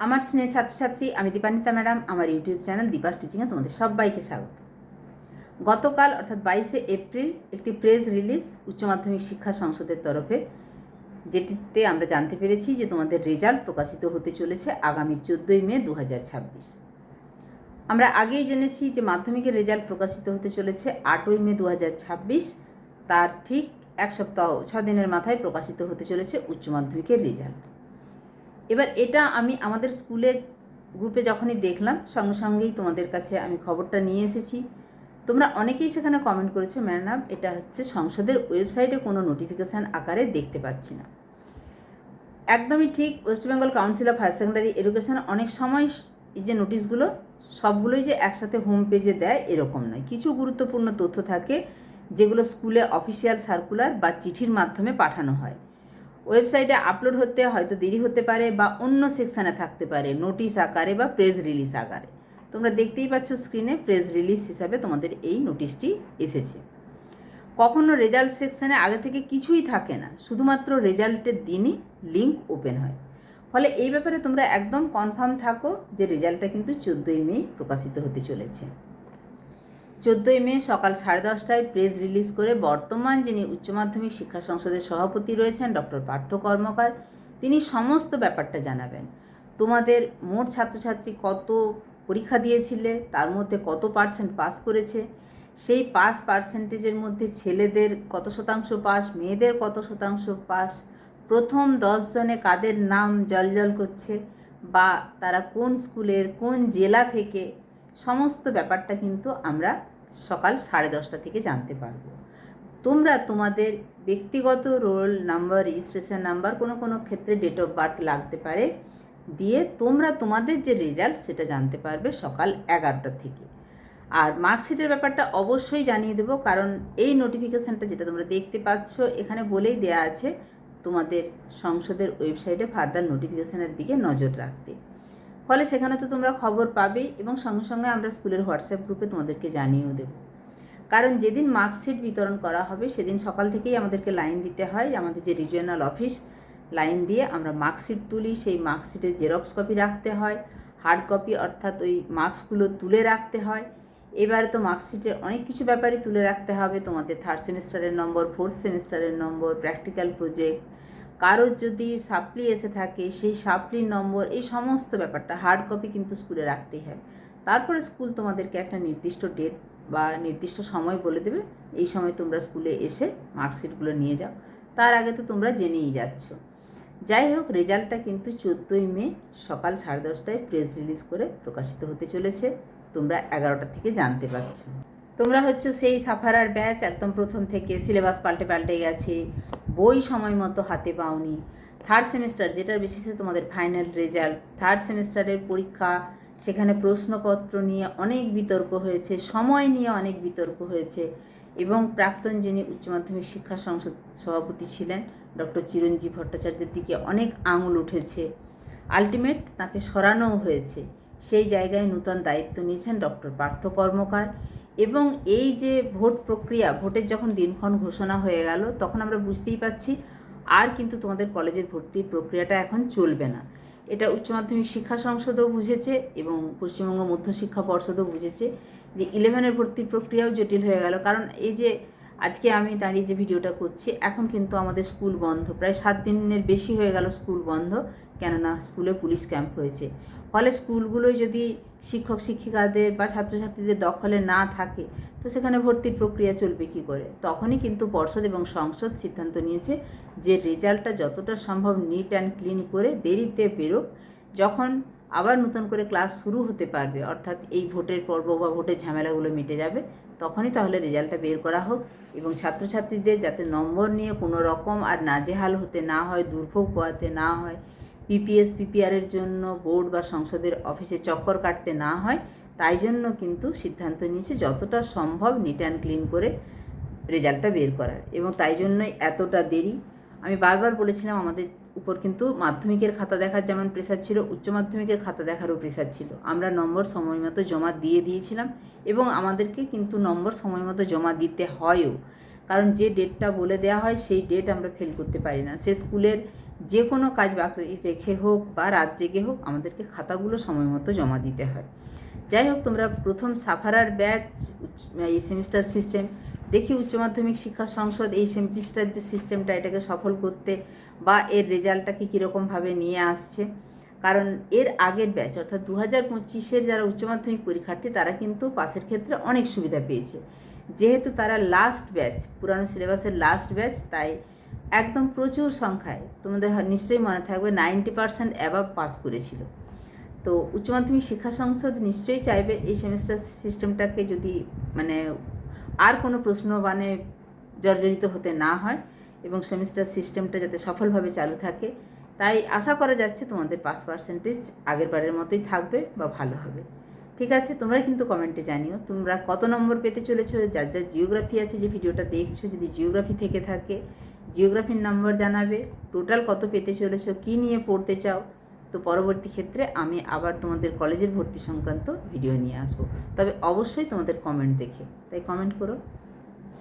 আমার স্নেহ ছাত্রছাত্রী, আমি দীপান্বিতা ম্যাডাম। আমার ইউটিউব চ্যানেল দীপাস টিচিংয়ে তোমাদের সবাইকে স্বাগত। গতকাল অর্থাৎ 22শে এপ্রিল একটি প্রেস রিলিজ উচ্চ মাধ্যমিক শিক্ষা সংসদের তরফে, যেটিতে আমরা জানতে পেরেছি যে তোমাদের রেজাল্ট প্রকাশিত হতে চলেছে আগামী 14ই মে 2026। আমরা আগেই জেনেছি যে মাধ্যমিকের রেজাল্ট প্রকাশিত হতে চলেছে 8ই মে 2026। তার ঠিক এক সপ্তাহ 6 দিনের মাথায় প্রকাশিত হতে চলেছে উচ্চ মাধ্যমিকের রেজাল্ট। এবার এটা আমি আমাদের স্কুলের গ্রুপে যখনই দেখলাম, সঙ্গে সঙ্গেই তোমাদের কাছে আমি খবরটা নিয়ে এসেছি। তোমরা অনেকেই সেখানে কমেন্ট করেছো, ম্যাডাম এটা হচ্ছে সংসদের ওয়েবসাইটে কোনো নোটিফিকেশান আকারে দেখতে পাচ্ছি না। একদমই ঠিক। West Bengal council of higher secondary education অনেক সময় এই যে নোটিশগুলো সবগুলোই যে একসাথে হোম পেজে দেয় এরকম নয়। কিছু গুরুত্বপূর্ণ তথ্য থাকে যেগুলো স্কুলে অফিসিয়াল সার্কুলার বা চিঠির মাধ্যমে পাঠানো হয়। ওয়েবসাইটে আপলোড হতে হয়তো দেরি হতে পারে বা অন্য সেকশানে থাকতে পারে, নোটিশ আকারে বা প্রেস রিলিজ আকারে। তোমরা দেখতেই পাচ্ছ স্ক্রিনে প্রেস রিলিজ হিসাবে তোমাদের এই নোটিশটি এসেছে। কখনো রেজাল্ট সেকশানে আগে থেকে কিছুই থাকে না, শুধুমাত্র রেজাল্টের দিনই লিঙ্ক ওপেন হয়। ফলে এই ব্যাপারে তোমরা একদম কনফার্ম থাকো যে রেজাল্টটা কিন্তু 14ই মে প্রকাশিত হতে চলেছে। 14ই মে সকাল 10:30টায় প্রেস রিলিজ করে বর্তমান যিনি উচ্চ মাধ্যমিক শিক্ষা সংসদের সভাপতি রয়েছেন ডক্টর পার্থ কর্মকার, তিনি সমস্ত ব্যাপারটা জানাবেন। তোমাদের মোট ছাত্রছাত্রী কত পরীক্ষা দিয়েছিলে, তার মধ্যে কত পার্সেন্ট পাস করেছে, সেই পাস পার্সেন্টেজের মধ্যে ছেলেদের কত শতাংশ পাস, মেয়েদের কত শতাংশ পাস, প্রথম 10 জনে কাদের নাম জলজল করছে বা তারা কোন স্কুলের কোন জেলা থেকে, সমস্ত ব্যাপারটা কিন্তু আমরা সকাল 10:30 থেকে জানতে পারবো। তোমরা তোমাদের ব্যক্তিগত রোল নাম্বার, রেজিস্ট্রেশন নাম্বার, কোনো ক্ষেত্রে ডেট অফ বার্থ লাগতে পারে, দিয়ে তোমরা তোমাদের যে রেজাল্ট সেটা জানতে পারবে সকাল 11টা থেকে। আর মার্কশিটের ব্যাপারটা অবশ্যই জানিয়ে দেবো, কারণ এই নোটিফিকেশানটা যেটা তোমরা দেখতে পাচ্ছ এখানে বলেই দেয়া আছে তোমাদের সংসদের ওয়েবসাইটে ফার্দার নোটিফিকেশানের দিকে নজর রাখতে। ফলে সেখানে তো তোমরা খবর পাবেই এবং সঙ্গে সঙ্গে আমরা স্কুলের হোয়াটসঅ্যাপ গ্রুপে তোমাদেরকে জানিয়েও দেব। কারণ যেদিন মার্কশিট বিতরণ করা হবে সেদিন সকাল থেকেই আমাদেরকে লাইন দিতে হয়। আমাদের যে রিজিওনাল অফিস, লাইন দিয়ে আমরা মার্কশিট তুলি, সেই মার্কশিটের জেরক্স কপি রাখতে হয়, হার্ড কপি অর্থাৎ ওই মার্কসগুলো তুলে রাখতে হয়। এবারে তো মার্কশিটের অনেক কিছু ব্যাপারই তুলে রাখতে হবে, তোমাদের 3rd সেমিস্টারের নম্বর, 4th সেমিস্টারের নম্বর, প্র্যাকটিক্যাল প্রজেক্ট, কারোর যদি সাপ্লি এসে থাকে সেই সাপ্লির নম্বর, এই সমস্ত ব্যাপারটা হার্ড কপি কিন্তু স্কুলে রাখতেই হয়। তারপরে স্কুল তোমাদেরকে একটা নির্দিষ্ট ডেট বা নির্দিষ্ট সময় বলে দেবে, এই সময় তোমরা স্কুলে এসে মার্কশিটগুলো নিয়ে যাও। তার আগে তো তোমরা জেনেই যাচ্ছ। যাই হোক, রেজাল্টটা কিন্তু 14ই মে সকাল 10:30টায় প্রেস রিলিজ করে প্রকাশিত হতে চলেছে। তোমরা 11টা থেকে জানতে পারছো। তোমরা হচ্ছে সেই সাফারার ব্যাচ, একদম প্রথম থেকে সিলেবাস পাল্টে গেছে, বই সময় মতো হাতে পাওনি। 3rd সেমিস্টার যেটার বেসিসে তোমাদের ফাইনাল রেজাল্ট, 3rd সেমিস্টারের পরীক্ষা, সেখানে প্রশ্নপত্র নিয়ে অনেক বিতর্ক হয়েছে, সময় নিয়ে অনেক বিতর্ক হয়েছে এবং প্রাক্তন যিনি উচ্চ মাধ্যমিক শিক্ষা সংসদ সভাপতি ছিলেন ডক্টর চিরঞ্জীব ভট্টাচার্যের দিকে অনেক আঙুল উঠেছে। আলটিমেট তাকে সরানোও হয়েছে। সেই জায়গায় নূতন দায়িত্ব নিয়েছেন ডক্টর পার্থ কর্মকার। এবং এই যে ভোট প্রক্রিয়া, ভোটের যখন দিনক্ষণ ঘোষণা হয়ে গেল তখন আমরা বুঝতেই পারছি আর কিন্তু তোমাদের কলেজের ভর্তির প্রক্রিয়াটা এখন চলবে না। এটা উচ্চ মাধ্যমিক শিক্ষা সংসদও বুঝেছে এবং পশ্চিমবঙ্গ মধ্যশিক্ষা পর্ষদও বুঝেছে যে 11-এর ভর্তির প্রক্রিয়াও জটিল হয়ে গেল। কারণ এই যে আজকে আমি দাঁড়িয়ে যে ভিডিওটা করছি, এখন কিন্তু আমাদের স্কুল বন্ধ, প্রায় 7 দিনের বেশি হয়ে গেল স্কুল বন্ধ, কেননা স্কুলে পুলিশ ক্যাম্প হয়েছে। ফলে স্কুলগুলোই যদি শিক্ষক শিক্ষিকাদের বা ছাত্রছাত্রীদের দখলে না থাকে তো সেখানে ভর্তির প্রক্রিয়া চলবে কী করে। তখনই কিন্তু পর্ষদ এবং সংসদ সিদ্ধান্ত নিয়েছে যে রেজাল্টটা যতটা সম্ভব নিট অ্যান্ড ক্লিন করে দেরিতে বেরোক, যখন আবার নতুন করে ক্লাস শুরু হতে পারবে, অর্থাৎ এই ভোটের পর্ব বা ভোটের ঝামেলাগুলো মিটে যাবে, তখনই তাহলে রেজাল্টটা বের করা হোক এবং ছাত্রছাত্রীদের যাতে নম্বর নিয়ে কোনো রকম আর নাজেহাল হতে না হয়, দুর্ভোগ পোহাতে না হয়, পিপিএস পিপিআরের জন্য বোর্ড বা সংসদের অফিসে চক্কর কাটতে না হয়, তাই জন্য কিন্তু সিদ্ধান্ত নিয়েছে যতটা সম্ভব নিট অ্যান্ড ক্লিন করে রেজাল্টটা বের করার। এবং তাই জন্যই এতটা দেরি। আমি বারবার বলেছিলাম আমাদের উপর কিন্তু মাধ্যমিকের খাতা দেখার যেমন প্রেশার ছিল, উচ্চ মাধ্যমিকের খাতা দেখারও প্রেশার ছিল। আমরা নম্বর সময় মতো জমা দিয়েছিলাম এবং আমাদেরকে কিন্তু নম্বর সময় মতো জমা দিতে হয়ও, কারণ যে ডেটটা বলে দেওয়া হয় সেই ডেট আমরা ফেল করতে পারি না। সে স্কুলের যে কোনো কাজ বাকি রেখে হোক বা রাত জেগে হোক আমাদেরকে খাতাগুলো সময় মতো জমা দিতে হয়। যাই হোক, তোমরা প্রথম সাফারার ব্যাচ এই সেমিস্টার সিস্টেম দেখি উচ্চ মাধ্যমিক শিক্ষা সংসদ এই সেমিস্টার যে সিস্টেমটা এটাকে সফল করতে বা এর রেজাল্টটাকে কীরকমভাবে নিয়ে আসছে। কারণ এর আগের ব্যাচ অর্থাৎ 2025-এর যারা উচ্চ মাধ্যমিক পরীক্ষার্থী তারা কিন্তু পাসের ক্ষেত্রে অনেক সুবিধা পেয়েছে। যেহেতু তারা লাস্ট ব্যাচ, পুরানো সিলেবাসের লাস্ট ব্যাচ, তাই একদম প্রচুর সংখ্যায়, তোমাদের নিশ্চয়ই মনে থাকবে 90% অ্যাবাভ পাস করেছিল। তো উচ্চ মাধ্যমিক শিক্ষা সংসদ নিশ্চয়ই চাইবে এই সেমিস্টার সিস্টেমটাকে যদি মানে আর কোনো প্রশ্ন জর্জরিত হতে না হয় এবং সেমিস্টার সিস্টেমটা যাতে সফলভাবে চালু থাকে। তাই আশা করা যাচ্ছে তোমাদের পাস পার্সেন্টেজ আগের বারের মতোই থাকবে বা ভালো হবে। ঠিক আছে, তোমরা কিন্তু কমেন্টে জানিও তোমরা কত নম্বর পেতে চলেছো। যার যার জিওগ্রাফি আছে, যে ভিডিওটা দেখছো, যদি জিওগ্রাফি থেকে থাকে জিওগ্রাফির নম্বর জানাবে, টোটাল কত পেতে চলেছো, কী নিয়ে পড়তে চাও। তো পরবর্তী ক্ষেত্রে আমি আবার তোমাদের কলেজের ভর্তি সংক্রান্ত ভিডিও নিয়ে আসবো, তবে অবশ্যই তোমাদের কমেন্ট দেখে। তাই কমেন্ট করো।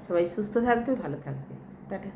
সবাই সুস্থ থাকবে, ভালো থাকবে। টাটা।